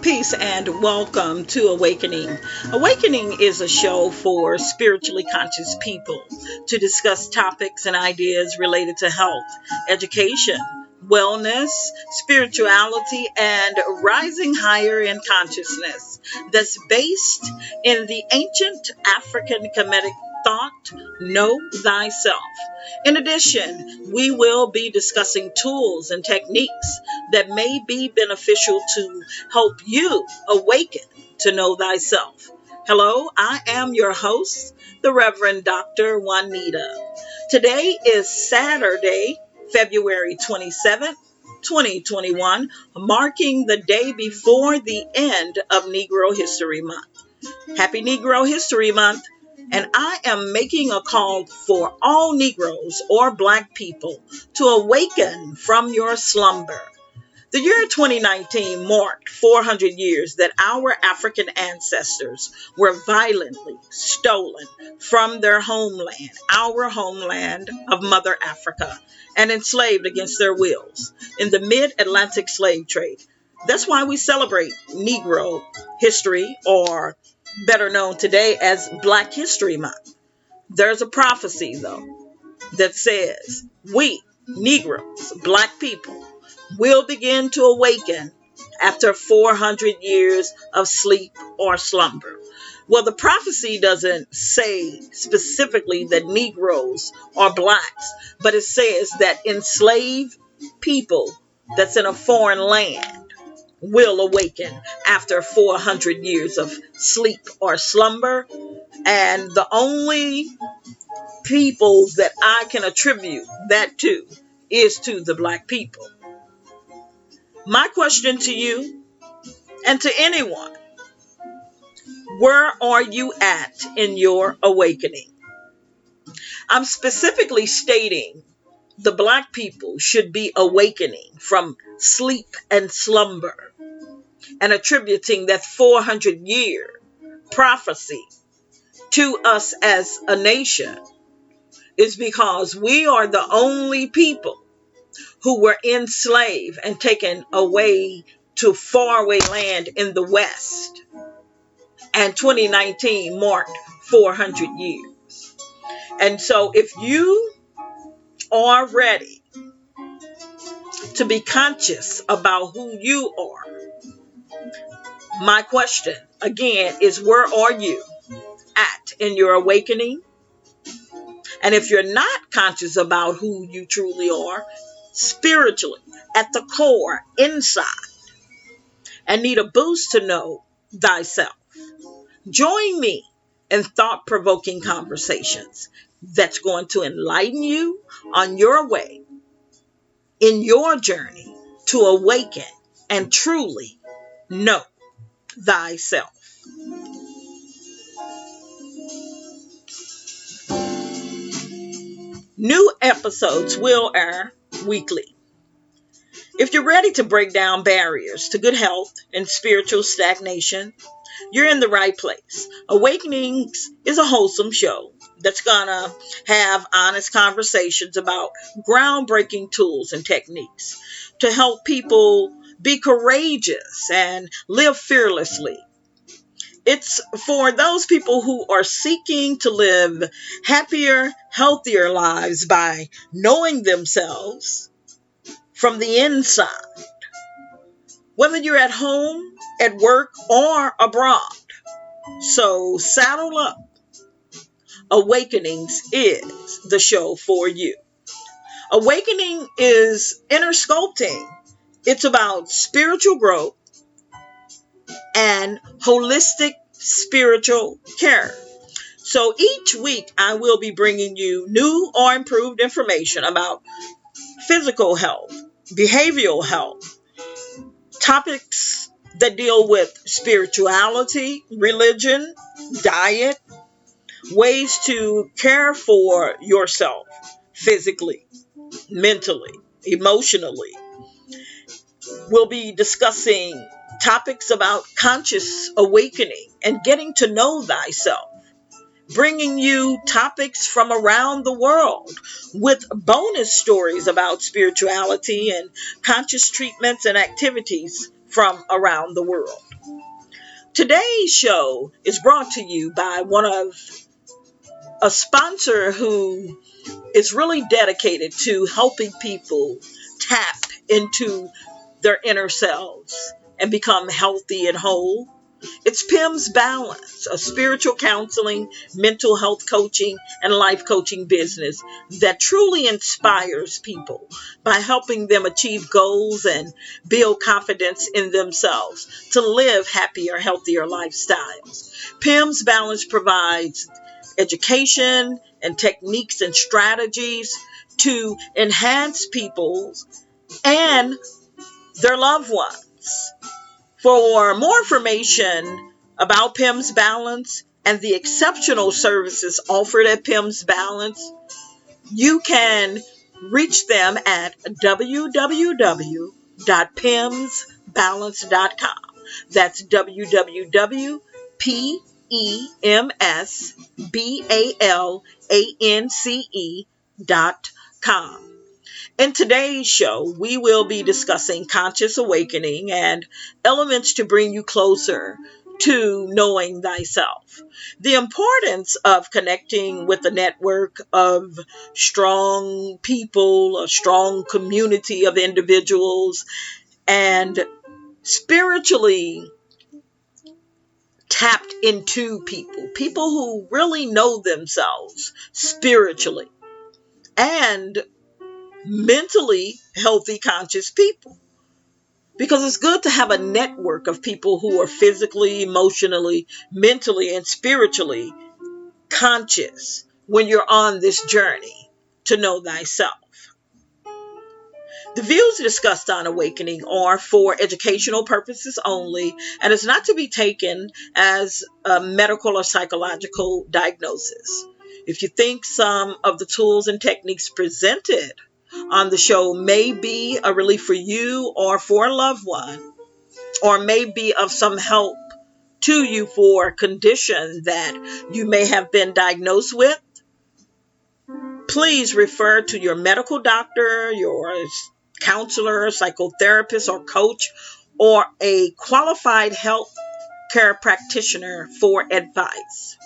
Peace and welcome to Awakening. Awakening is a show for spiritually conscious people to discuss topics and ideas related to health, education, wellness, spirituality, and rising higher in consciousness that's based in the ancient African Kemetic thought, know thyself. In addition, we will be discussing tools and techniques that may be beneficial to help you awaken to know thyself. Hello, I am your host, the Reverend Dr. Juanita. Today is Saturday, February 27th, 2021, marking the day before the end of Negro History Month. Happy Negro History Month, and I am making a call for all Negroes or Black people to awaken from your slumber. The year 2019 marked 400 years that our African ancestors were violently stolen from their homeland, our homeland of Mother Africa, and enslaved against their wills in the mid-Atlantic slave trade. That's why we celebrate Negro history, or better known today as Black History Month. There's a prophecy, though, that says we, Negroes, Black people, will begin to awaken after 400 years of sleep or slumber. Well, the prophecy doesn't say specifically that Negroes are Blacks, but it says that enslaved people that's in a foreign land will awaken after 400 years of sleep or slumber. And the only people that I can attribute that to is to the Black people. My question to you and to anyone, where are you at in your awakening? I'm specifically stating the Black people should be awakening from sleep and slumber and attributing that 400-year prophecy to us as a nation is because we are the only people who were enslaved and taken away to faraway land in the West. And 2019 marked 400 years. And so if you are ready to be conscious about who you are, my question again is, where are you at in your awakening? And if you're not conscious about who you truly are, spiritually, at the core, inside, and need a boost to know thyself, join me in thought-provoking conversations that's going to enlighten you on your way, in your journey to awaken and truly know thyself. New episodes will air weekly. If you're ready to break down barriers to good health and spiritual stagnation, you're in the right place. Awakenings is a wholesome show that's gonna have honest conversations about groundbreaking tools and techniques to help people be courageous and live fearlessly. It's for those people who are seeking to live happier, healthier lives by knowing themselves from the inside, whether you're at home, at work, or abroad. So saddle up. Awakenings is the show for you. Awakening is inner sculpting. It's about spiritual growth and holistic spiritual care. So each week I will be bringing you new or improved information about physical health, behavioral health, topics that deal with spirituality, religion, diet, ways to care for yourself physically, mentally, emotionally. We'll be discussing topics about conscious awakening and getting to know thyself, bringing you topics from around the world with bonus stories about spirituality and conscious treatments and activities from around the world. Today's show is brought to you by a sponsor who is really dedicated to helping people tap into their inner selves and become healthy and whole. It's Pim's Balance, a spiritual counseling, mental health coaching, and life coaching business that truly inspires people by helping them achieve goals and build confidence in themselves to live happier, healthier lifestyles. Pim's Balance provides education and techniques and strategies to enhance people's and their loved ones. For more information about PIMS Balance and the exceptional services offered at PIMS Balance, you can reach them at www.pimsbalance.com. That's www.pemsbalance.com. In today's show, we will be discussing conscious awakening and elements to bring you closer to knowing thyself. The importance of connecting with a network of strong people, a strong community of individuals, and spiritually tapped into people who really know themselves spiritually, and mentally healthy, conscious people. Because it's good to have a network of people who are physically, emotionally, mentally, and spiritually conscious when you're on this journey to know thyself. The views discussed on awakening are for educational purposes only and is not to be taken as a medical or psychological diagnosis. If you think some of the tools and techniques presented on the show may be a relief for you or for a loved one, or may be of some help to you for a condition that you may have been diagnosed with, please refer to your medical doctor, your counselor, psychotherapist, or coach, or a qualified health care practitioner for advice.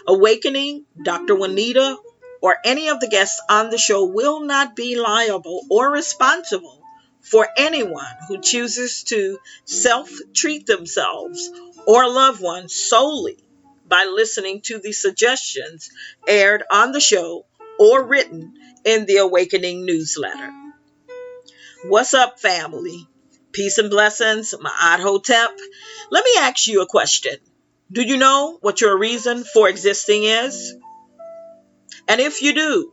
Awakening, Dr. Juanita, or any of the guests on the show will not be liable or responsible for anyone who chooses to self-treat themselves or loved ones solely by listening to the suggestions aired on the show or written in the Awakening newsletter. What's up, family? Peace and blessings, Ma'at Hotep. Let me ask you a question. Do you know what your reason for existing is? And if you do,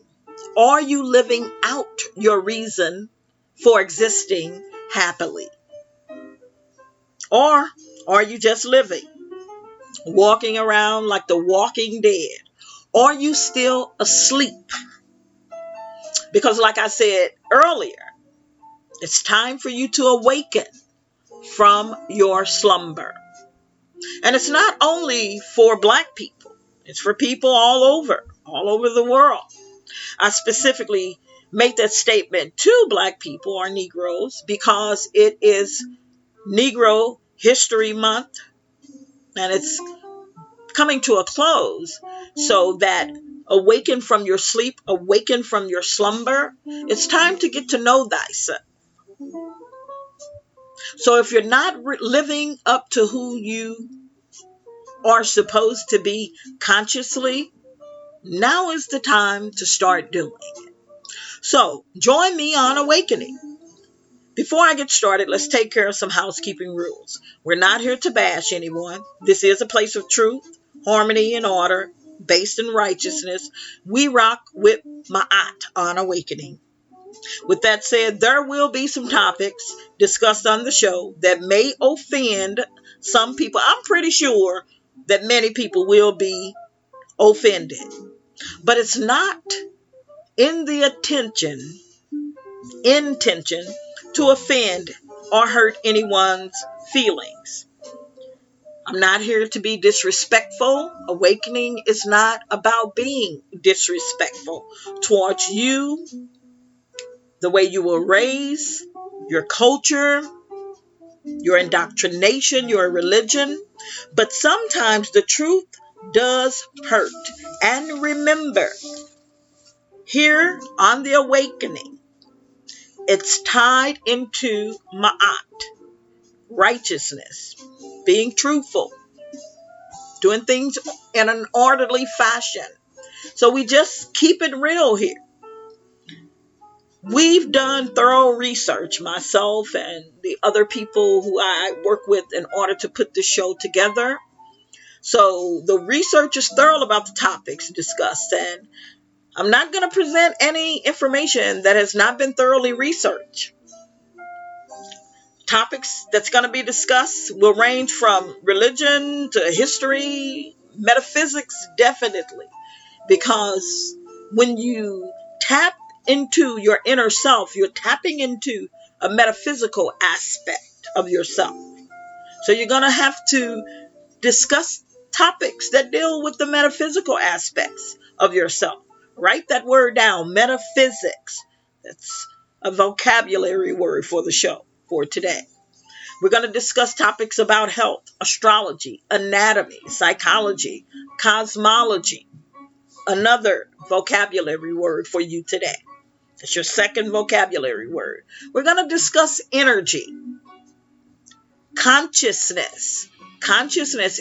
are you living out your reason for existing happily? Or are you just living, walking around like the walking dead? Are you still asleep? Because like I said earlier, it's time for you to awaken from your slumber. And it's not only for Black people. It's for people all over the world. I specifically make that statement to Black people or Negroes because it is Negro History Month and it's coming to a close. So that awaken from your sleep, awaken from your slumber, it's time to get to know thyself. So if you're not living up to who you are supposed to be consciously, now is the time to start doing it. So join me on Awakening. Before I get started, let's take care of some housekeeping rules. We're not here to bash anyone. This is a place of truth, harmony, and order based in righteousness. We rock with Ma'at on Awakening. With that said, there will be some topics discussed on the show that may offend some people. I'm pretty sure that many people will be offended, but it's not in the intention to offend or hurt anyone's feelings. I'm not here to be disrespectful. Awakening is not about being disrespectful towards you, the way you were raised, your culture, your indoctrination, your religion. But sometimes the truth does hurt. And remember, here on the Awakening, it's tied into Ma'at, righteousness, being truthful, doing things in an orderly fashion. So we just keep it real here. We've done thorough research, myself and the other people who I work with, in order to put this show together. So the research is thorough about the topics discussed, and I'm not going to present any information that has not been thoroughly researched. Topics that's going to be discussed will range from religion to history, metaphysics, definitely. Because when you tap into your inner self, you're tapping into a metaphysical aspect of yourself. So you're going to have to discuss topics that deal with the metaphysical aspects of yourself. Write that word down, metaphysics. That's a vocabulary word for the show for today. We're going to discuss topics about health, astrology, anatomy, psychology, cosmology. Another vocabulary word for you today. That's your second vocabulary word. We're going to discuss energy, consciousness,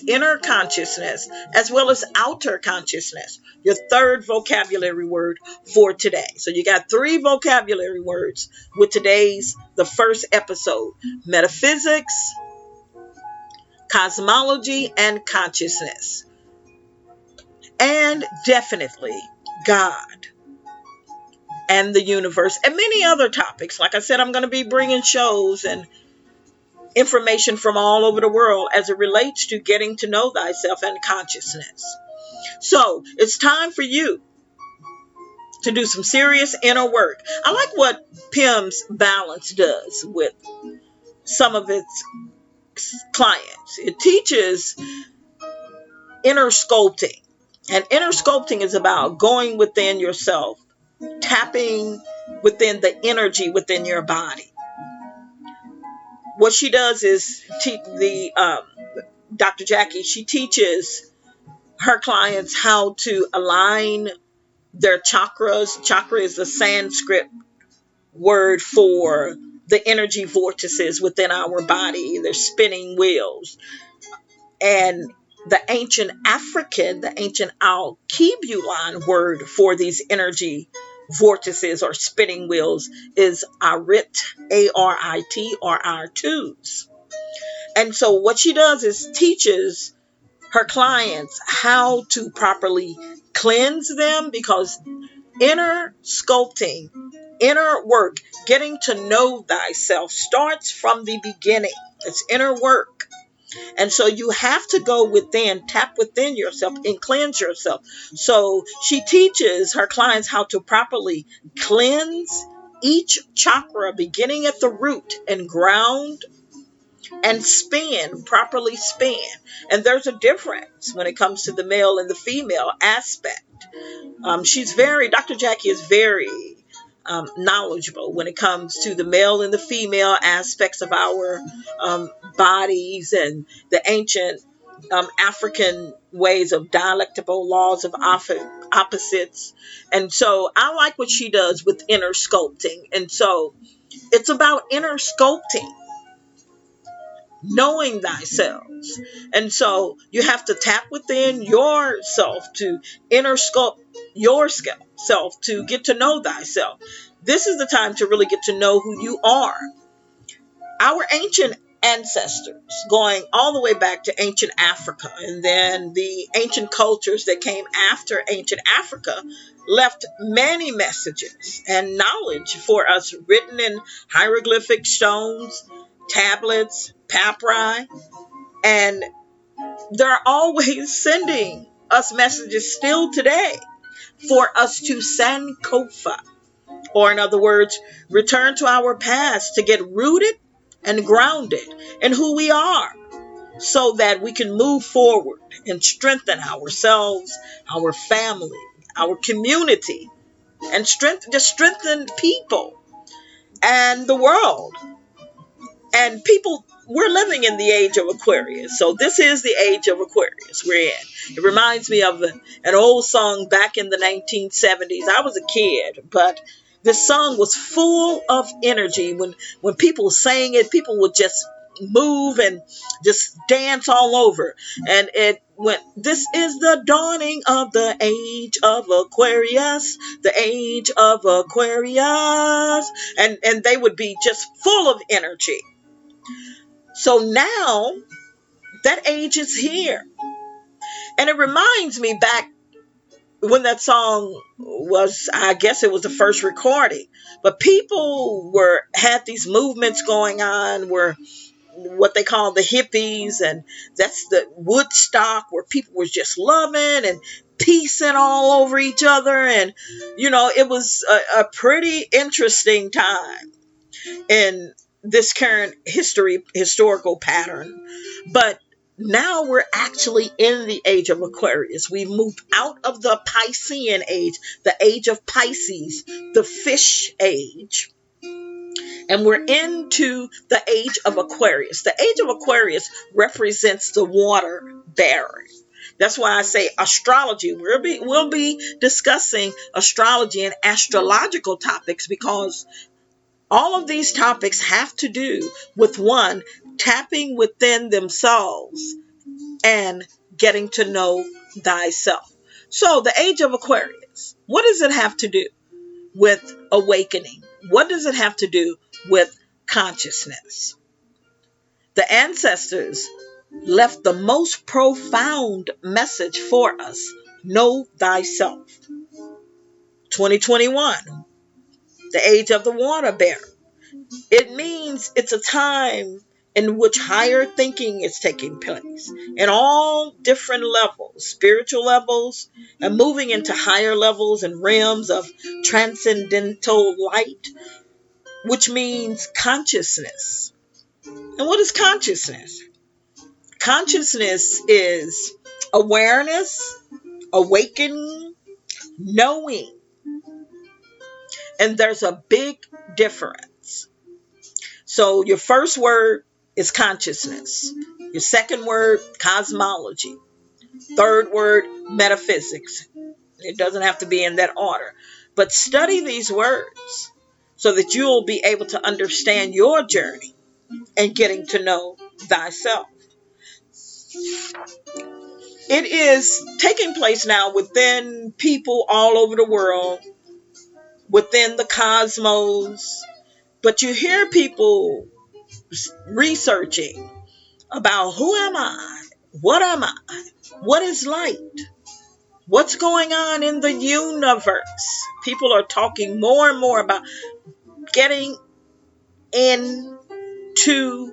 inner consciousness, as well as outer consciousness. Your third vocabulary word for today. So you got 3 vocabulary words with the first episode: metaphysics, cosmology, and consciousness. And definitely God and the universe, and many other topics. Like I said, I'm going to be bringing shows and information from all over the world as it relates to getting to know thyself and consciousness. So it's time for you to do some serious inner work. I like what PIMS Balance does with some of its clients. It teaches inner sculpting. And inner sculpting is about going within yourself, tapping within the energy within your body. What she does is Dr. Jackie, she teaches her clients how to align their chakras. Chakra is the Sanskrit word for the energy vortices within our body. They're spinning wheels. And the ancient Alkebulan word for these energy vortices or spinning wheels is Arit, A-R-I-T, or R2s. And so what she does is teaches her clients how to properly cleanse them, because inner sculpting, inner work, getting to know thyself starts from the beginning. It's inner work. And so you have to go within, tap within yourself and cleanse yourself. So she teaches her clients how to properly cleanse each chakra, beginning at the root, and ground and properly span. And there's a difference when it comes to the male and the female aspect. Dr. Jackie is very knowledgeable when it comes to the male and the female aspects of our bodies, and the ancient African ways of dialectical laws of opposites. And so I like what she does with inner sculpting. And so it's about inner sculpting, knowing thyself. And so you have to tap within yourself to inner sculpt yourself, to get to know thyself. This is the time to really get to know who you are. Our ancient ancestors, going all the way back to ancient Africa. And then the ancient cultures that came after ancient Africa left many messages and knowledge for us, written in hieroglyphic stones, tablets, papyri, and they're always sending us messages still today for us to sankofa, or in other words, return to our past to get rooted and grounded in who we are, so that we can move forward and strengthen ourselves, our family, our community, and strengthen people and the world. And people, we're living in the age of Aquarius. So this is the age of Aquarius we're in. It reminds me of an old song back in the 1970s. I was a kid, but this song was full of energy. When people sang it, people would just move and just dance all over. And it went, this is the dawning of the age of Aquarius, the age of Aquarius. And they would be just full of energy. So now that age is here. And it reminds me back when that song was, I guess it was the first recording, but people had these movements going on, were what they call the hippies, and that's the Woodstock, where people were just loving and peacing all over each other. And it was a pretty interesting time in this current historical pattern. But now we're actually in the age of Aquarius. We moved out of the Piscean age, the age of Pisces, the fish age, and we're into the age of Aquarius. The age of Aquarius represents the water bearer. That's why I say astrology. We'll be discussing astrology and astrological topics, because all of these topics have to do with, one, tapping within themselves and getting to know thyself. So the age of Aquarius, what does it have to do with awakening? What does it have to do with consciousness? The ancestors left the most profound message for us. Know thyself. 2021, the age of the water bearer. It means it's a time in which higher thinking is taking place in all different levels, spiritual levels, and moving into higher levels and realms of transcendental light, which means consciousness. And what is consciousness? Consciousness is awareness, awakening, knowing. And there's a big difference. So your first word is consciousness. Your second word, cosmology. Third word, metaphysics. It doesn't have to be in that order. But study these words so that you'll be able to understand your journey and getting to know thyself. It is taking place now within people all over the world, within the cosmos. But you hear people researching about, who am I? What am I? What is light? What's going on in the universe? People are talking more and more about getting into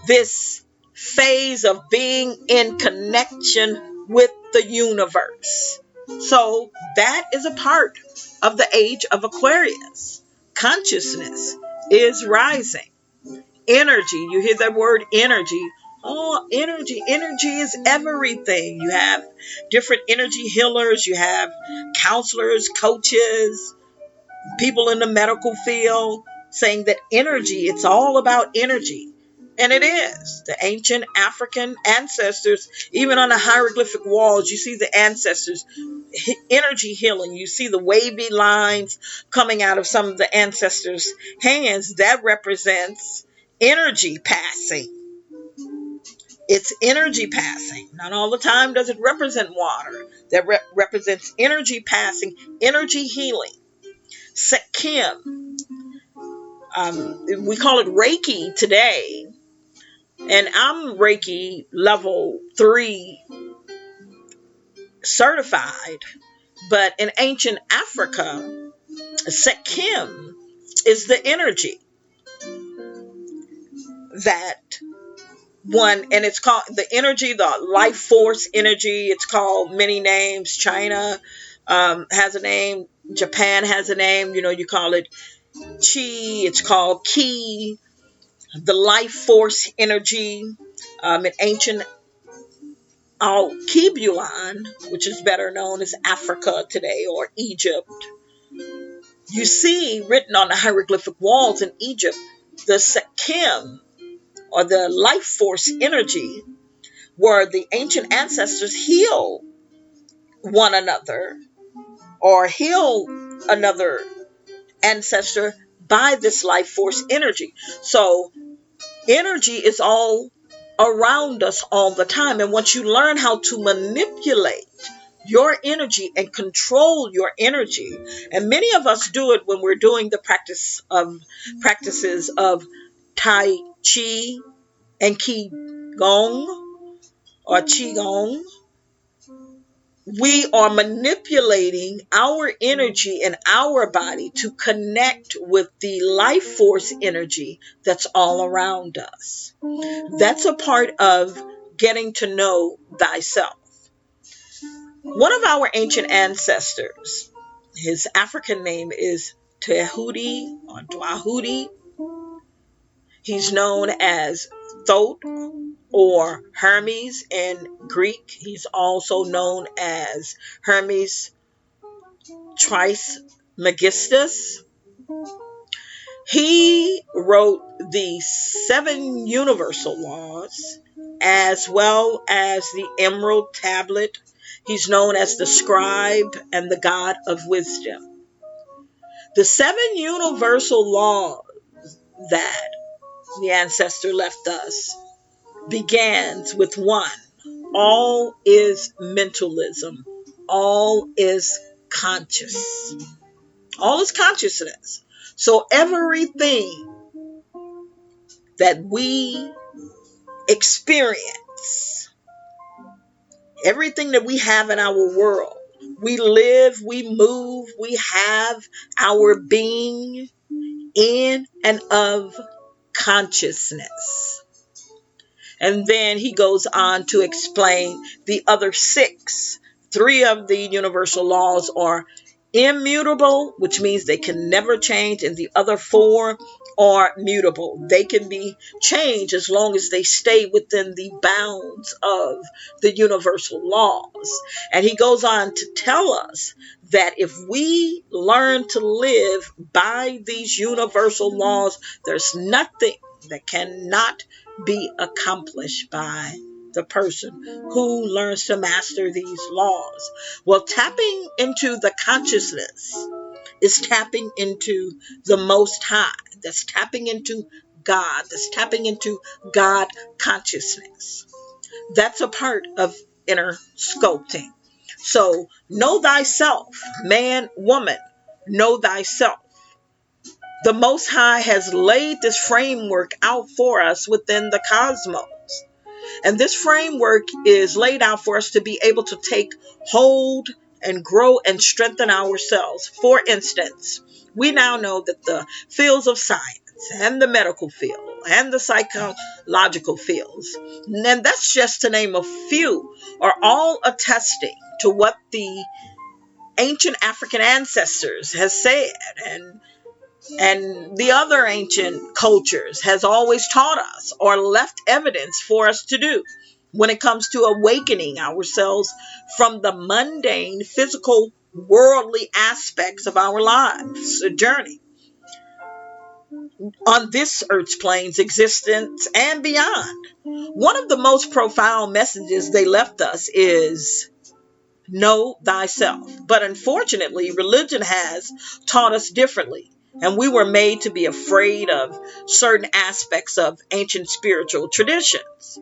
this phase of being in connection with the universe. So that is a part of the age of Aquarius. Consciousness is rising. Energy, you hear that word energy. Oh, energy. Energy is everything. You have different energy healers. You have counselors, coaches, people in the medical field saying that energy, it's all about energy. And it is. The ancient African ancestors, even on the hieroglyphic walls, you see the ancestors energy healing. You see the wavy lines coming out of some of the ancestors' hands. That represents energy passing. It's energy passing. Not all the time does it represent water. That represents energy passing, energy healing. Sekim, we call it Reiki today, And I'm Reiki level 3 certified. But in ancient Africa, Sekim is the energy that one, and it's called the energy, the life force energy. It's called many names. China has a name. Japan has a name. You call it chi. It's called ki, the life force energy. In ancient Al-Kibulan, which is better known as Africa today or Egypt, you see written on the hieroglyphic walls in Egypt the Sekim, or the life force energy, where the ancient ancestors heal one another or heal another ancestor by this life force energy. So energy is all around us all the time. And once you learn how to manipulate your energy and control your energy, and many of us do it when we're doing the practices of Tai Chi and Qigong or Qigong, we are manipulating our energy and our body to connect with the life force energy that's all around us. That's a part of getting to know thyself. One of our ancient ancestors, his African name is Tehudi or Dwahudi. He's known as Thoth or Hermes in Greek. He's also known as Hermes Trismegistus. He wrote the 7 universal laws as well as the Emerald Tablet. He's known as the scribe and the God of wisdom. The 7 universal laws that the ancestor left us begins with one. All is mentalism. All is conscious. All is consciousness. So everything that we experience, everything that we have in our world, we live, we move, we have our being in and of consciousness. And then he goes on to explain the other 6. 3 of the universal laws are immutable, which means they can never change, and the other 4 are mutable. They can be changed as long as they stay within the bounds of the universal laws. And he goes on to tell us that if we learn to live by these universal laws, there's nothing that cannot be accomplished by the person who learns to master these laws. Well, tapping into the consciousness is tapping into the Most High. That's tapping into God. That's tapping into God consciousness. That's a part of inner sculpting. So know thyself, man, woman, know thyself. The Most High has laid this framework out for us within the cosmos. And this framework is laid out for us to be able to take hold and grow and strengthen ourselves. For instance, we now know that the fields of science and the medical field and the psychological fields, and that's just to name a few, are all attesting to what the ancient African ancestors has said, and the other ancient cultures has always taught us or left evidence for us to do when it comes to awakening ourselves from the mundane, physical, worldly aspects of our lives, a journey on this earth's plane's existence and beyond. One of the most profound messages they left us is know thyself. But unfortunately, religion has taught us differently. And we were made to be afraid of certain aspects of ancient spiritual traditions.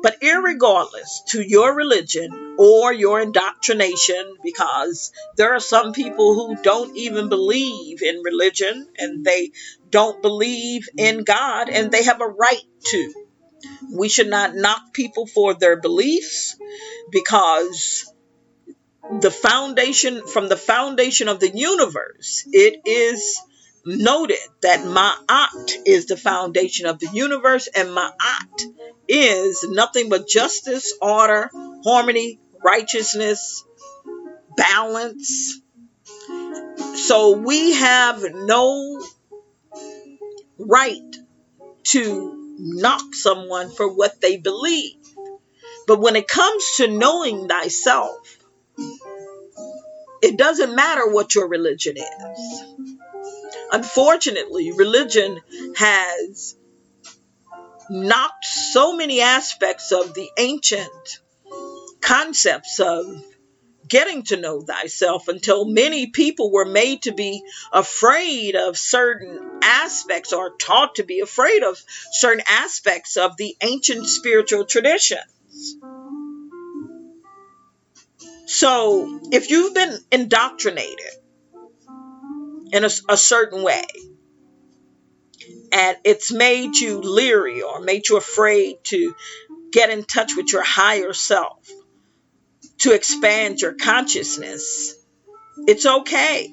But irregardless to your religion or your indoctrination, because there are some people who don't even believe in religion and they don't believe in God, and they have a right to. We should not knock people for their beliefs, because the foundation of the universe, it is noted that Ma'at is the foundation of the universe, and Ma'at is nothing but justice, order, harmony, righteousness, balance. So we have no right to knock someone for what they believe. But when it comes to knowing thyself, it doesn't matter what your religion is. Unfortunately, religion has knocked so many aspects of the ancient concepts of getting to know thyself, until many people were made to be afraid of certain aspects, or taught to be afraid of certain aspects of the ancient spiritual traditions. So if you've been indoctrinated in a certain way, and it's made you leery or made you afraid to get in touch with your higher self, to expand your consciousness, it's okay.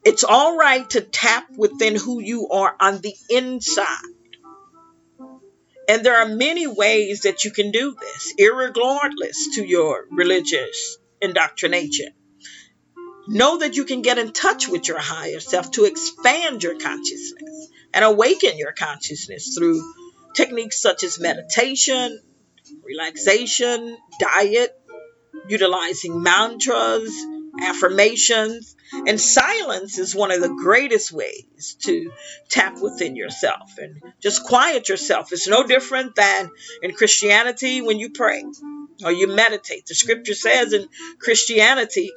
It's all right to tap within who you are on the inside. And there are many ways that you can do this, irregardless to your religious indoctrination. Know that you can get in touch with your higher self to expand your consciousness and awaken your consciousness through techniques such as meditation, relaxation, diet, utilizing mantras, affirmations, and silence is one of the greatest ways to tap within yourself and just quiet yourself. It's no different than in Christianity when you pray or you meditate. The scripture says in Christianity,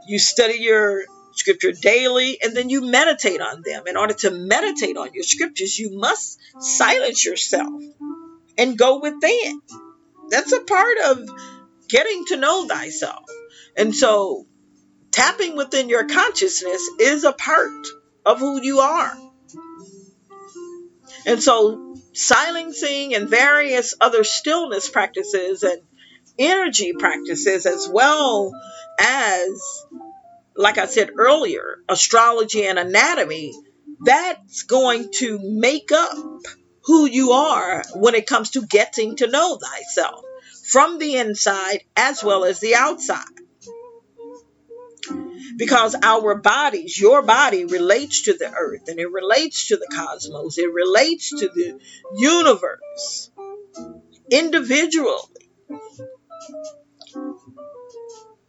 you study your scripture daily and then you meditate on them. In order to meditate on your scriptures, you must silence yourself and go within. That's a part of getting to know thyself. And so tapping within your consciousness is a part of who you are. And so silencing and various other stillness practices and energy practices, as well as, like I said earlier, astrology and anatomy, that's going to make up who you are when it comes to getting to know thyself from the inside as well as the outside. Because our bodies, your body relates to the earth, and it relates to the cosmos, it relates to the universe individually.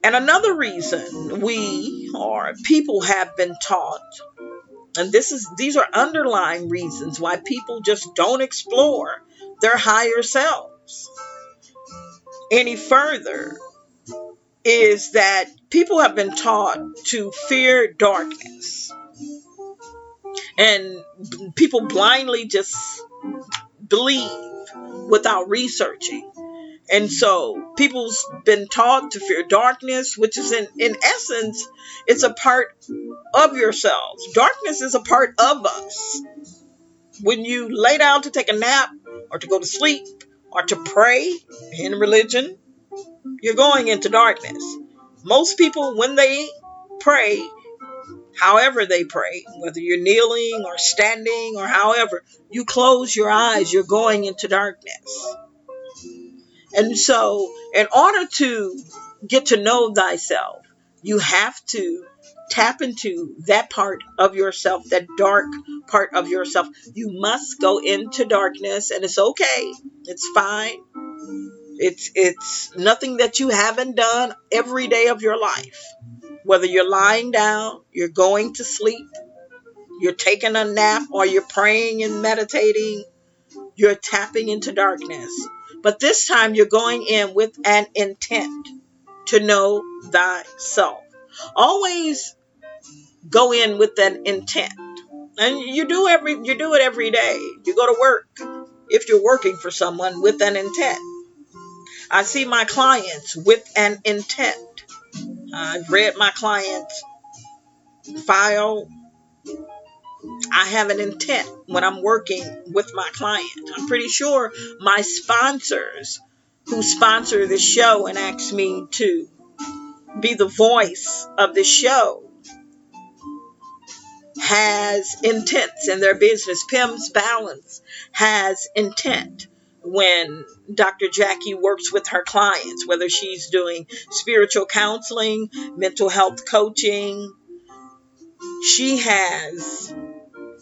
And another reason we or people have been taught, and these are underlying reasons why people just don't explore their higher selves any further, is that people have been taught to fear darkness. And people blindly just believe without researching. And so people's been taught to fear darkness, which is in essence, it's a part of yourselves. Darkness is a part of us. When you lay down to take a nap or to go to sleep or to pray in religion, you're going into darkness. Most people, when they pray, however they pray, whether you're kneeling or standing or however, you close your eyes, you're going into darkness. And so in order to get to know thyself, you have to tap into that part of yourself, that dark part of yourself. You must go into darkness, and it's okay. It's fine. It's nothing that you haven't done every day of your life. Whether you're lying down, you're going to sleep, you're taking a nap, or you're praying and meditating, you're tapping into darkness. But this time you're going in with an intent to know thyself. Always go in with an intent. And you do it every day. You go to work, if you're working for someone, with an intent. I see my clients with an intent. I've read my clients' file. I have an intent when I'm working with my client. I'm pretty sure my sponsors who sponsor the show and ask me to be the voice of the show has intents in their business. Pim's Balance has intent when Dr. Jackie works with her clients, whether she's doing spiritual counseling, mental health coaching. She has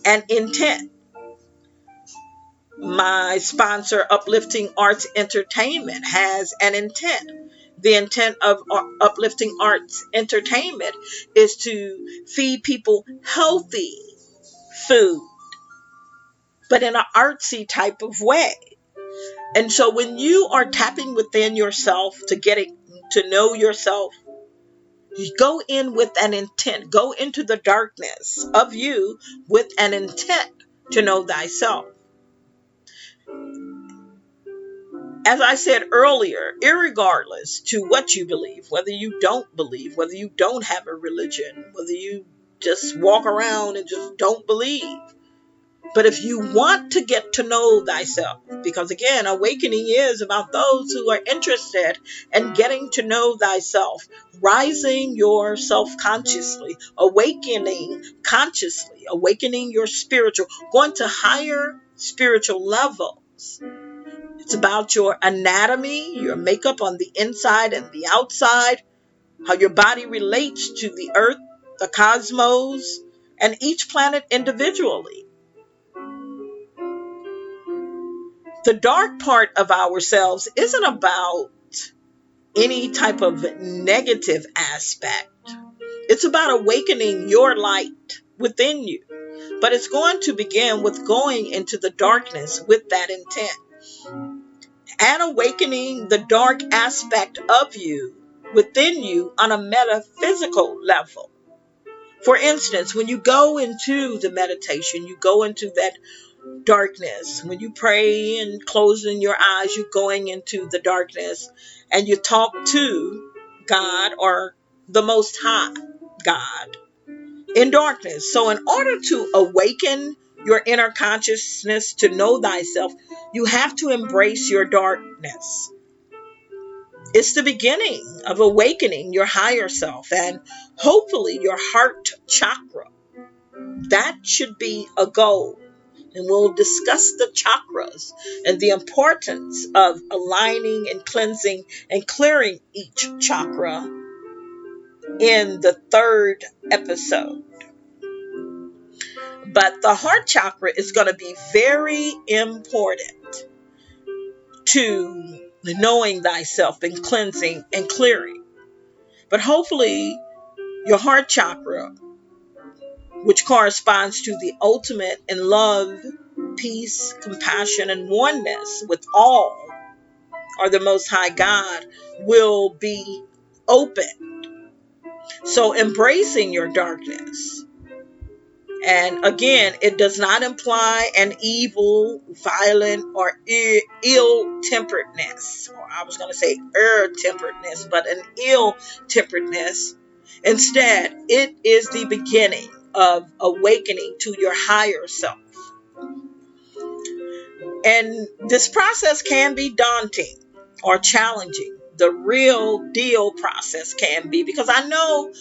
an intent. My sponsor, Uplifting Arts Entertainment, has an intent. The intent of Uplifting Arts Entertainment is to feed people healthy food, but in an artsy type of way. And so when you are tapping within yourself to getting to know yourself, you go in with an intent. Go into the darkness of you with an intent to know thyself. As I said earlier, irregardless to what you believe, whether you don't believe, whether you don't have a religion, whether you just walk around and just don't believe, but if you want to get to know thyself, because again, awakening is about those who are interested in getting to know thyself, rising yourself consciously, awakening consciously, awakening your spiritual, going to higher spiritual levels. It's about your anatomy, your makeup on the inside and the outside, how your body relates to the earth, the cosmos, and each planet individually. The dark part of ourselves isn't about any type of negative aspect. It's about awakening your light within you. But it's going to begin with going into the darkness with that intent and awakening the dark aspect of you within you on a metaphysical level. For instance, when you go into the meditation, you go into that darkness. When you pray and closing your eyes, you're going into the darkness and you talk to God or the Most High God in darkness. So in order to awaken your inner consciousness to know thyself, you have to embrace your darkness. It's the beginning of awakening your higher self and hopefully your heart chakra. That should be a goal. And we'll discuss the chakras and the importance of aligning and cleansing and clearing each chakra in the third episode. But the heart chakra is going to be very important to knowing thyself and cleansing and clearing. But hopefully your heart chakra, which corresponds to the ultimate in love, peace, compassion, and oneness with all, or the Most High God, will be open. So embracing your darkness. And again, it does not imply an evil, violent, or ill-temperedness. Or I was going to say temperedness, but an ill-temperedness. Instead, it is the beginning of awakening to your higher self. And this process can be daunting or challenging. The real deal process can be, because I know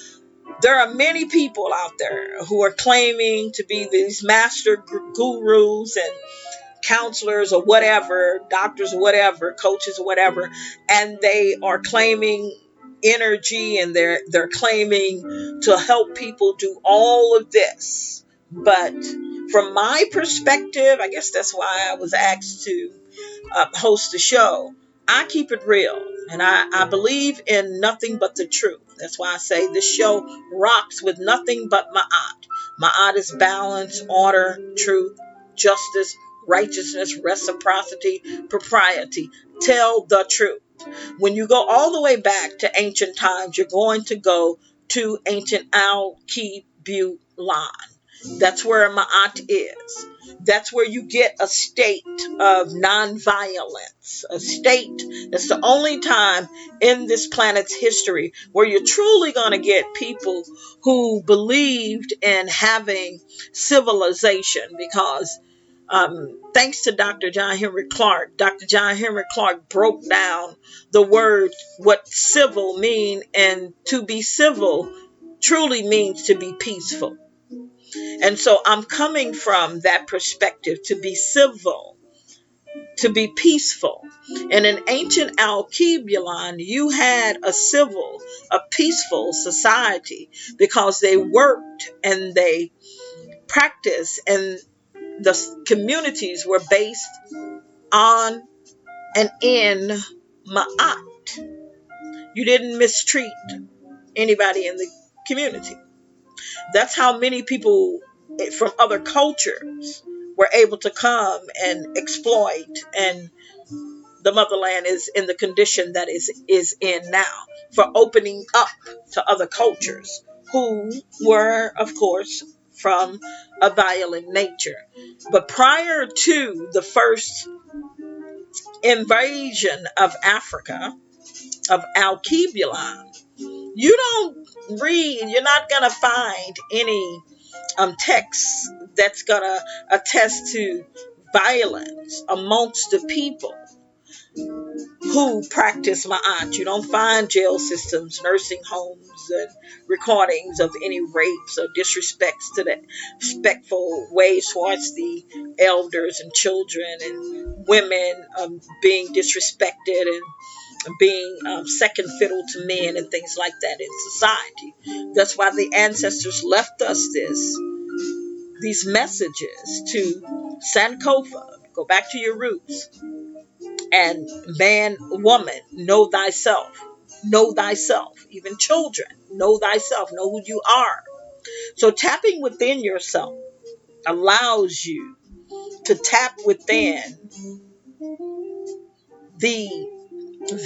there are many people out there who are claiming to be these master gurus and counselors or whatever, doctors or whatever, coaches or whatever, and they are claiming energy and they're claiming to help people do all of this. But from my perspective, I guess that's why I was asked to host the show. I keep it real, and I believe in nothing but the truth. That's why I say this show rocks with nothing but Ma'at. Ma'at is balance, order, truth, justice, righteousness, reciprocity, propriety. Tell the truth. When you go all the way back to ancient times, you're going to go to ancient Al-Kibulan. That's where Ma'at is. That's where you get a state of nonviolence, a state that's the only time in this planet's history where you're truly going to get people who believed in having civilization. Because thanks to Dr. John Henry Clark broke down the word, what civil mean, and to be civil truly means to be peaceful. And so I'm coming from that perspective, to be civil, to be peaceful. And in ancient Alkebulan, you had a peaceful society because they worked and they practiced, and the communities were based on and in Ma'at. You didn't mistreat anybody in the community. That's how many people from other cultures were able to come and exploit, and the motherland is in the condition that is in now, for opening up to other cultures who were, of course, from a violent nature. But prior to the first invasion of Africa, of Alkebulan, you're not going to find any text that's going to attest to violence amongst the people who practice Ma'at. You don't find jail systems, nursing homes, and recordings of any rapes or disrespects to the respectful ways towards the elders and children and women, being disrespected and being second fiddle to men and things like that in society. That's why the ancestors left us these messages to Sankofa. Go back to your roots. And man, woman, know thyself. Know thyself. Even children, know thyself. Know who you are. So tapping within yourself allows you to tap within the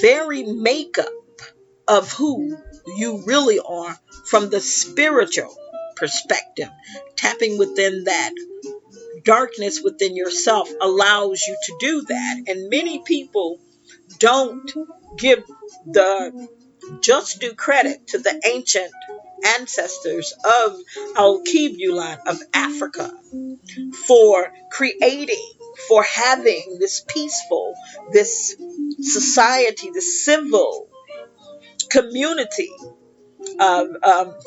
very makeup of who you really are from the spiritual perspective. Tapping within that darkness within yourself allows you to do that. And many people don't give the just due credit to the ancient ancestors of Al-Kibulan of Africa for creating, for having this peaceful, this society, this civil community of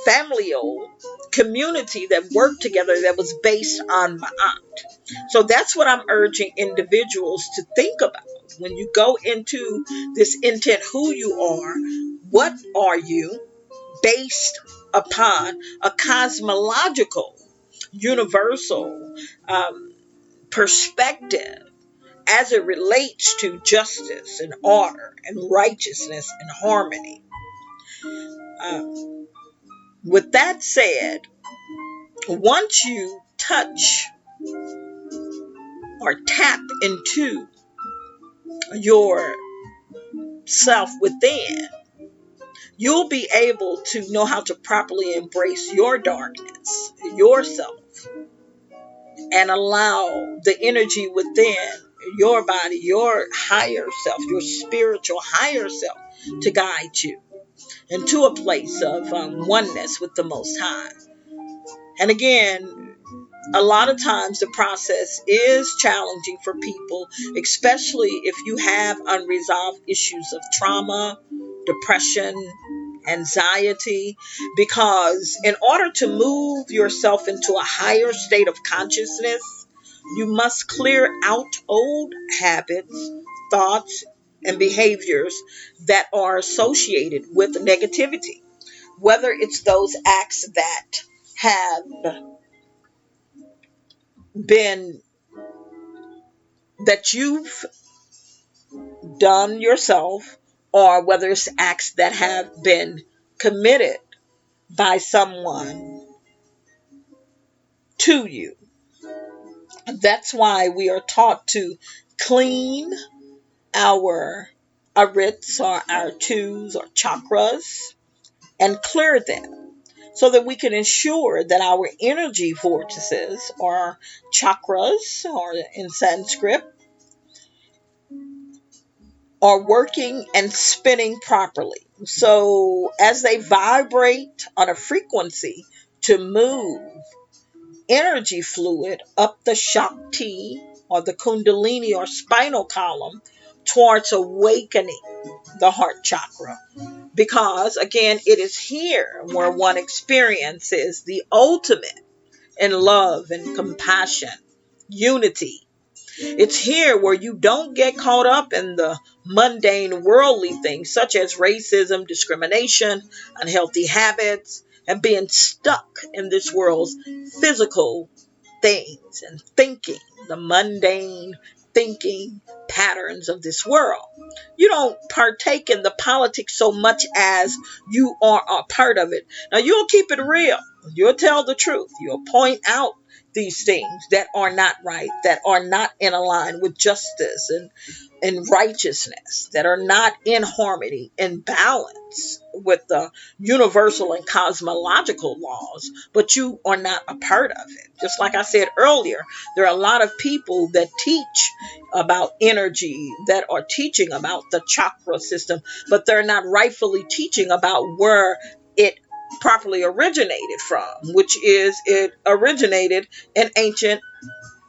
familial community that worked together, that was based on Ma'at. So that's what I'm urging individuals to think about when you go into this intent. Who you are, what are you, based upon a cosmological, universal perspective as it relates to justice and order and righteousness and harmony. With that said, once you touch or tap into your self within, you'll be able to know how to properly embrace your darkness, yourself, and allow the energy within your body, your higher self, your spiritual higher self, to guide you into a place of oneness with the Most High. And again, a lot of times the process is challenging for people, especially if you have unresolved issues of trauma, depression, anxiety, because in order to move yourself into a higher state of consciousness, you must clear out old habits, thoughts, and behaviors that are associated with negativity, whether it's those acts that have been that you've done yourself, or whether it's acts that have been committed by someone to you. That's why we are taught to clean our arits, or our twos or chakras, and clear them. so that we can ensure that our energy vortices, or chakras, or in Sanskrit, are working and spinning properly. So as they vibrate on a frequency to move energy fluid up the Shakti, or the Kundalini, or spinal column, towards awakening the heart chakra. Because again, it is here where one experiences the ultimate in love and compassion, unity. It's here where you don't get caught up in the mundane worldly things such as racism, discrimination, unhealthy habits, and being stuck in this world's physical things and thinking, the mundane thinking patterns of this world. You don't partake in the politics so much as you are a part of it. Now, you'll keep it real. You'll tell the truth. You'll point out these things that are not right, that are not in line with justice and righteousness, that are not in harmony and balance with the universal and cosmological laws, but you are not a part of it. Just like I said earlier, there are a lot of people that teach about energy, that are teaching about the chakra system, but they're not rightfully teaching about where it properly originated from, which is it originated in ancient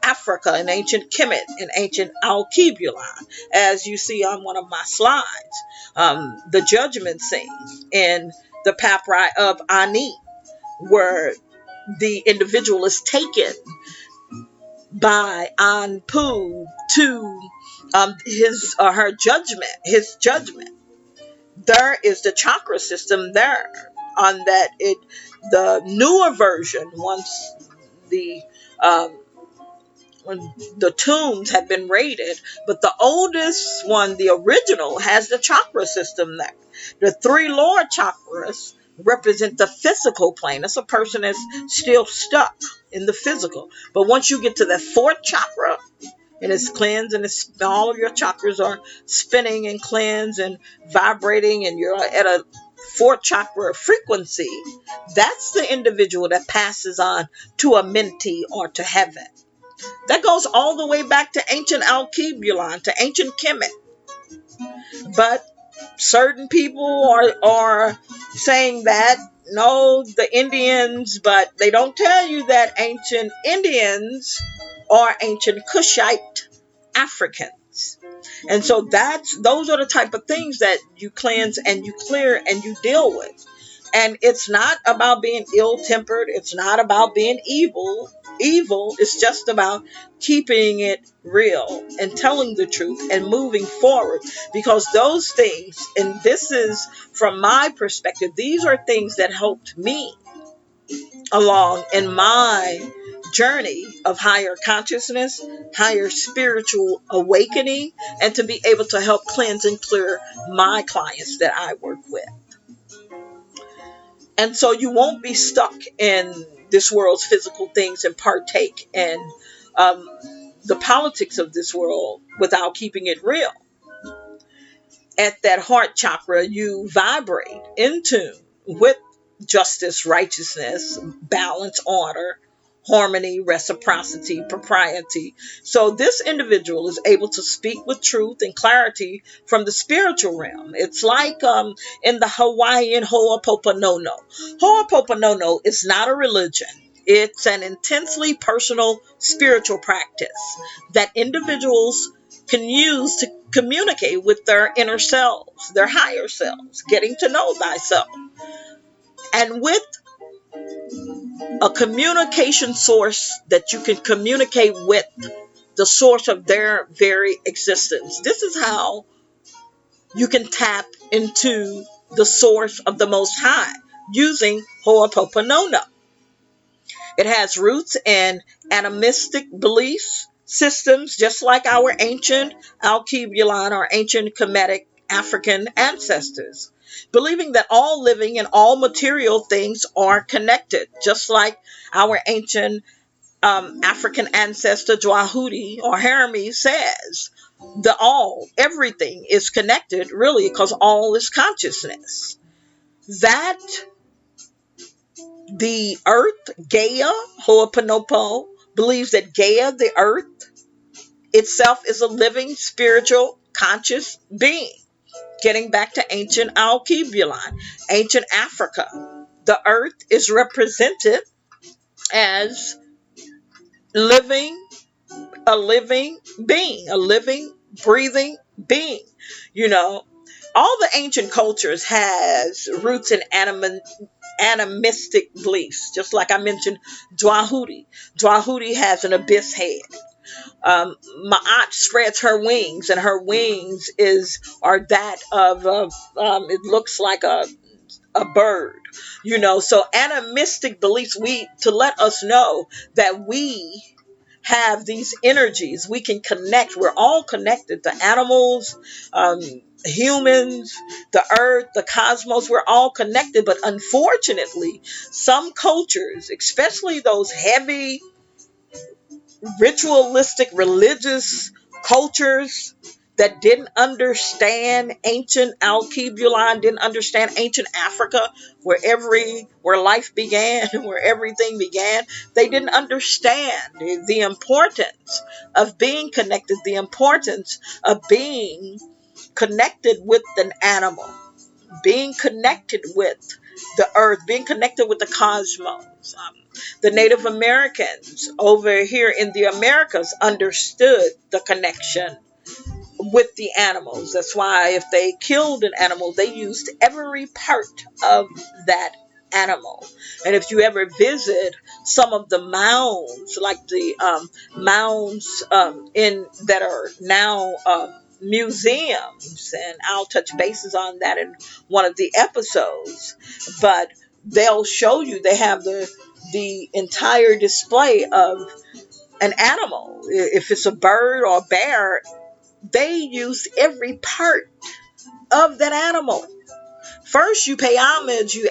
Africa, in ancient Kemet, in ancient Alkebulan, as you see on one of my slides. The judgment scene in the papyri of Ani, where the individual is taken by Anpu to his or her judgment, his judgment. There is the chakra system there on that. The newer version, once the um, when the tombs have been raided, but the oldest one, the original, has the chakra system there. The three lower chakras represent the physical plane. That's a person that's still stuck in the physical. But once you get to the fourth chakra, and it's cleansed, and all of your chakras are spinning and cleansed and vibrating, and you're at a fourth chakra frequency, that's the individual that passes on to a menti, or to heaven. That goes all the way back to ancient Alkebulan, to ancient Kemet. But certain people are saying that, no, the Indians, but they don't tell you that ancient Indians are ancient Kushite Africans. And so those are the type of things that you cleanse and you clear and you deal with. And it's not about being ill-tempered. It's not about being evil. It's just about keeping it real and telling the truth and moving forward. Because those things, and this is from my perspective, these are things that helped me along in my journey of higher consciousness, higher spiritual awakening, and to be able to help cleanse and clear my clients that I work with. And so you won't be stuck in this world's physical things and partake in um, the politics of this world without keeping it real. At that heart chakra, you vibrate in tune with justice, righteousness, balance, order, harmony, reciprocity, propriety. So this individual is able to speak with truth and clarity from the spiritual realm. It's like in the Hawaiian Ho'oponopono. Ho'oponopono is not a religion. It's an intensely personal spiritual practice that individuals can use to communicate with their inner selves, their higher selves, getting to know thyself. And with a communication source that you can communicate with the source of their very existence. This is how you can tap into the source of the Most High using Ho'oponopono. It has roots in animistic beliefs systems, just like our ancient Alkebulan or ancient Kemetic African ancestors, believing that all living and all material things are connected, just like our ancient African ancestor Dwahudi or Hermes says. Everything is connected, really, because all is consciousness. That The earth, Gaia, Ho'oponopo, believes that Gaia, the earth itself, is a living, spiritual, conscious being. Getting back to ancient Alkebulan, ancient Africa, the earth is represented as living, a living being, a living, breathing being. You know, all the ancient cultures has roots in animistic beliefs. Just like I mentioned, Dwahuti. Dwahuti has an abyss head. Ma'at spreads her wings, and her wings are that of it looks like a bird. So animistic beliefs, we to let us know that we have these energies. We can connect. We're all connected. The animals, um, humans, the earth, the cosmos, we're all connected. But unfortunately, some cultures, especially those heavy, ritualistic, religious cultures that didn't understand ancient Alkebulan, didn't understand ancient Africa, where life began, where everything began. They didn't understand the importance of being connected, the importance of being connected with an animal, being connected with the earth, being connected with the cosmos. The Native Americans over here in the Americas understood the connection with the animals. That's why if they killed an animal, they used every part of that animal. And if you ever visit some of the mounds, like the mounds in that are now museums, and I'll touch bases on that in one of the episodes, but they'll show you, they have the entire display of an animal. If it's a bird or a bear, they use every part of that animal. First, you pay homage, you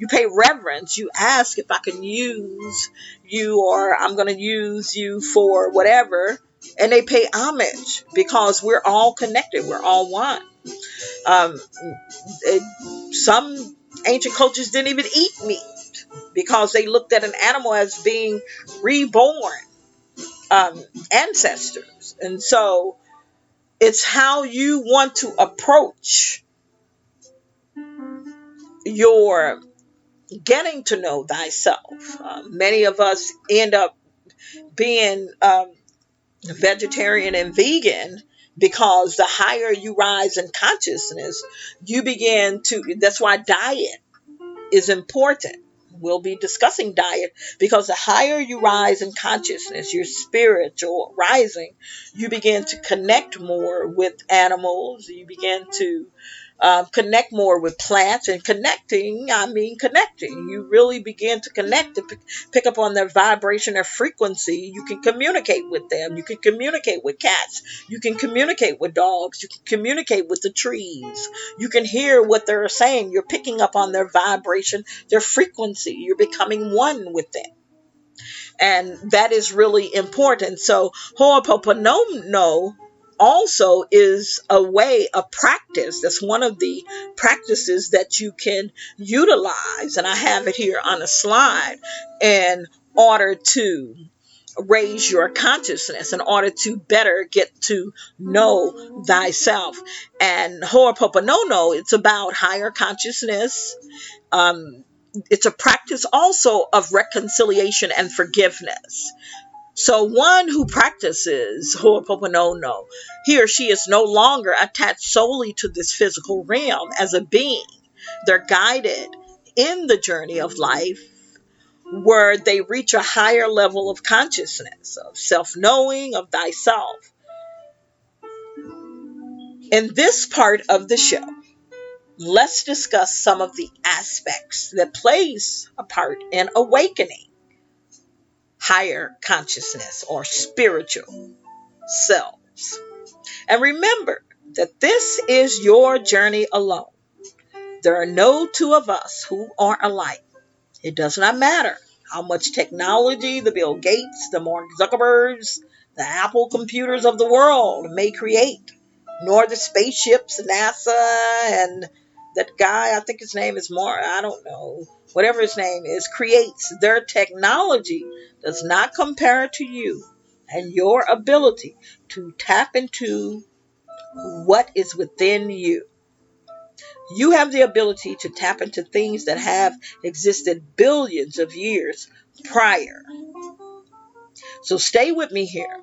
pay reverence, you ask if I can use you, or I'm going to use you for whatever, and they pay homage because we're all connected, we're all one. Um, some ancient cultures didn't even eat meat because they looked at an animal as being reborn ancestors. And so it's how you want to approach your getting to know thyself. Many of us end up being vegetarian and vegan because the higher you rise in consciousness, you begin to, that's why diet is important. We'll be discussing diet because the higher you rise in consciousness, your spiritual rising, you begin to connect more with animals. You begin to connect more with plants, and connecting, I mean connecting. You really begin to connect, to pick up on their vibration or frequency. You can communicate with them. You can communicate with cats. You can communicate with dogs. You can communicate with the trees. You can hear what they're saying. You're picking up on their vibration, their frequency. You're becoming one with them. And that is really important. So Ho'oponopono also is a practice. That's one of the practices that you can utilize, and I have it here on a slide, in order to raise your consciousness, in order to better get to know thyself. And Ho'oponopono, it's about higher consciousness. um, it's a practice also of reconciliation and forgiveness. So one who practices Ho'oponopono, he or she is no longer attached solely to this physical realm as a being. They're guided in the journey of life where they reach a higher level of consciousness, of self-knowing, of thyself. In this part of the show, let's discuss some of the aspects that plays a part in awakening higher consciousness or spiritual selves. And remember that this is your journey alone. There are no two of us who are alike. It does not matter how much technology the Bill Gates, the Mark Zuckerbergs, the Apple computers of the world may create, nor the spaceships, NASA, and that guy, I think his name is Mar, I don't know, whatever his name is, creates, their technology does not compare to you and your ability to tap into what is within you. You have the ability to tap into things that have existed billions of years prior. So stay with me here.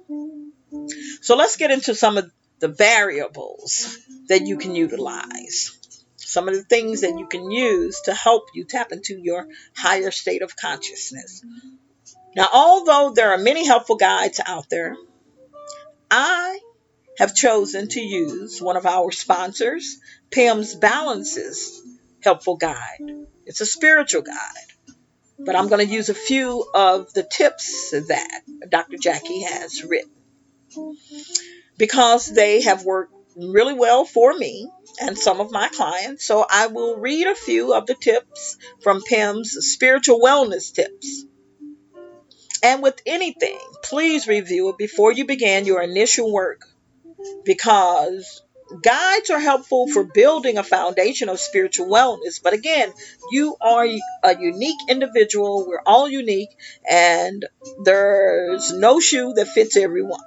So let's get into some of the variables that you can utilize. Some of the things that you can use to help you tap into your higher state of consciousness. Now, although there are many helpful guides out there, I have chosen to use one of our sponsors, Pim's Balances helpful guide. It's a spiritual guide, but I'm going to use a few of the tips that Dr. Jackie has written because they have worked really well for me and some of my clients. So I will read a few of the tips from Pim's spiritual wellness tips. And with anything, please review it before you begin your initial work, because guides are helpful for building a foundation of spiritual wellness. But again, you are a unique individual. We're all unique, and there's no shoe that fits everyone.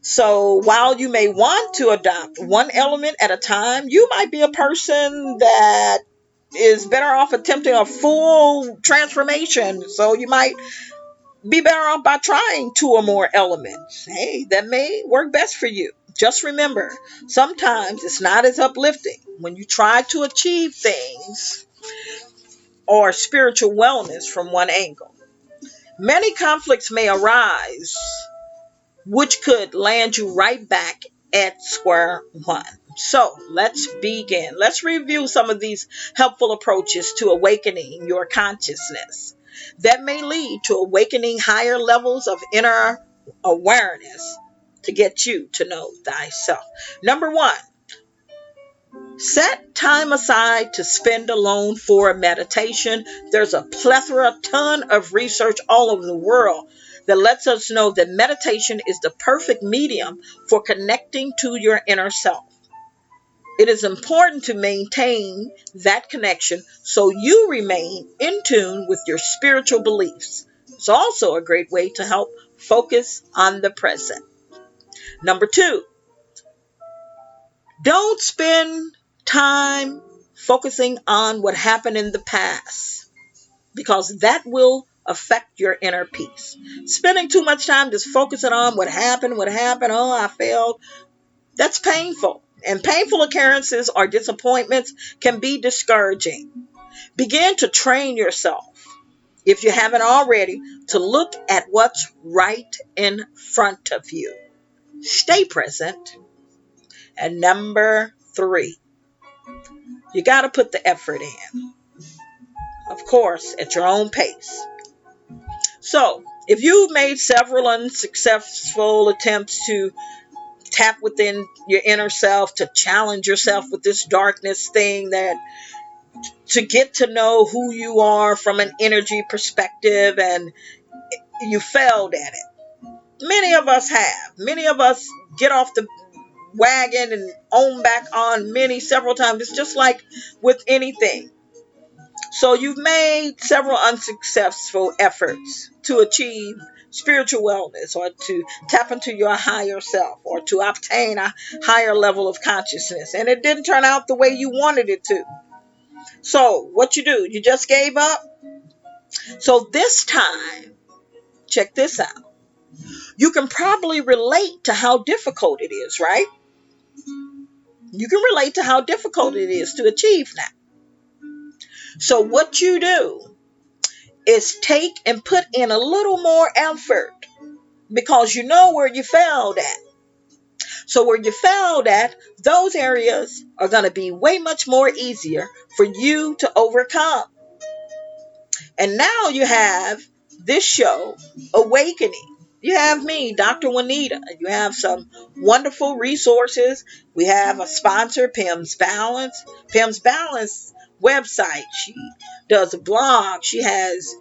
So while you may want to adopt one element at a time, you might be a person that is better off attempting a full transformation. So you might be better off by trying two or more elements. Hey, that may work best for you. Just remember, sometimes it's not as uplifting when you try to achieve things or spiritual wellness from one angle. Many conflicts may arise, which could land you right back at square one. So let's begin. Let's review some of these helpful approaches to awakening your consciousness that may lead to awakening higher levels of inner awareness to get you to know thyself. Number one, set time aside to spend alone for meditation. There's a ton of research all over the world that lets us know that meditation is the perfect medium for connecting to your inner self. It is important to maintain that connection so you remain in tune with your spiritual beliefs. It's also a great way to help focus on the present. Number two, don't spend time focusing on what happened in the past, because that will affect your inner peace. Spending too much time just focusing on what happened, oh, I failed, that's painful. And painful occurrences or disappointments can be discouraging. Begin to train yourself, if you haven't already, to look at what's right in front of you. Stay present. And number three, you got to put the effort in. Of course, at your own pace. So, if you've made several unsuccessful attempts to tap within your inner self, to challenge yourself with this darkness thing, that to get to know who you are from an energy perspective, and you failed at it. Many of us have. Many of us get off the wagon and own back on several times. It's just like with anything. So you've made several unsuccessful efforts to achieve spiritual wellness, or to tap into your higher self, or to obtain a higher level of consciousness, and it didn't turn out the way you wanted it to. So what you do? You just gave up? So this time, check this out. You can probably relate to how difficult it is, right? You can relate to how difficult it is to achieve that. So what you do is take and put in a little more effort, because you know where you failed at. So where you failed at, those areas are going to be way much more easier for you to overcome. And now you have this show, Awakening. You have me, Dr. Juanita. You have some wonderful resources. We have a sponsor, Pim's Balance. Pim's Balance website. She does a blog. She has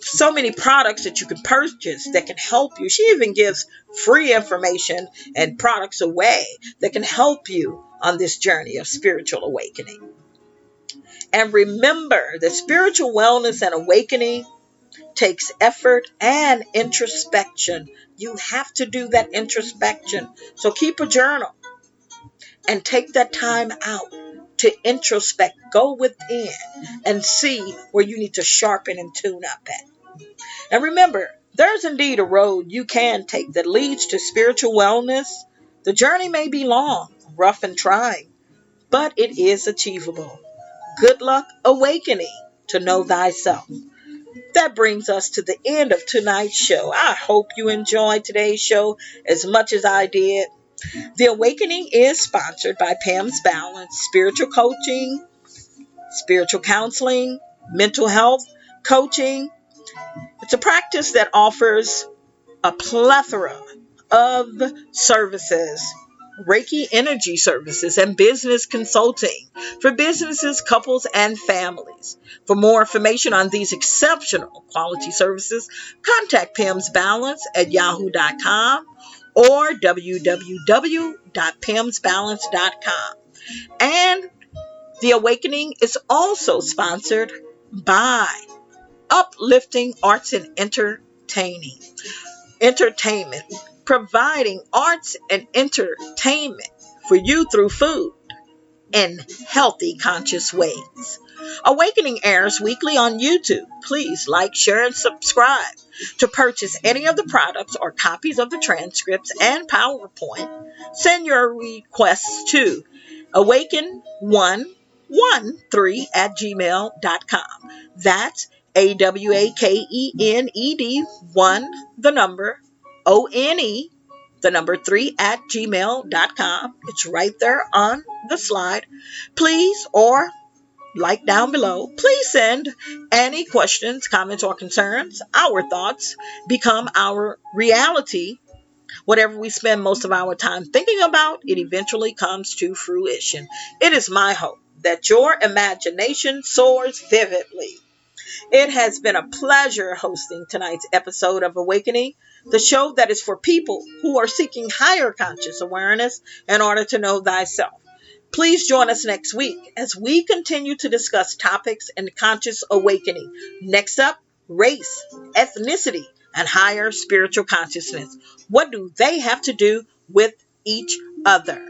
so many products that you can purchase that can help you. She even gives free information and products away that can help you on this journey of spiritual awakening. And remember that spiritual wellness and awakening takes effort and introspection. You have to do that introspection. So keep a journal and take that time out to introspect. Go within and see where you need to sharpen and tune up at. And remember, there's indeed a road you can take that leads to spiritual wellness. The journey may be long, rough, and trying, but it is achievable. Good luck awakening to know thyself. That brings us to the end of tonight's show. I hope you enjoyed today's show as much as I did. The Awakening is sponsored by Pam's Balance, spiritual coaching, spiritual counseling, mental health coaching. It's a practice that offers a plethora of services, Reiki energy services, and business consulting for businesses, couples, and families. For more information on these exceptional quality services, contact Pam's Balance at yahoo.com or www.pamsbalance.com. And The Awakening is also sponsored by Uplifting Arts and Entertainment, providing arts and entertainment for you through food in healthy, conscious ways. Awakening airs weekly on YouTube. Please like, share, and subscribe. To purchase any of the products or copies of the transcripts and PowerPoint, send your requests to awaken113@gmail.com. That's AWAKENED1, the number, ONE, the number 3@gmail.com. It's right there on the slide. Please, or like down below, please send any questions, comments, or concerns. Our thoughts become our reality. Whatever we spend most of our time thinking about, it eventually comes to fruition. It is my hope that your imagination soars vividly. It has been a pleasure hosting tonight's episode of Awakening, the show that is for people who are seeking higher conscious awareness in order to know thyself. Please join us next week as we continue to discuss topics in conscious awakening. Next up, race, ethnicity, and higher spiritual consciousness. What do they have to do with each other?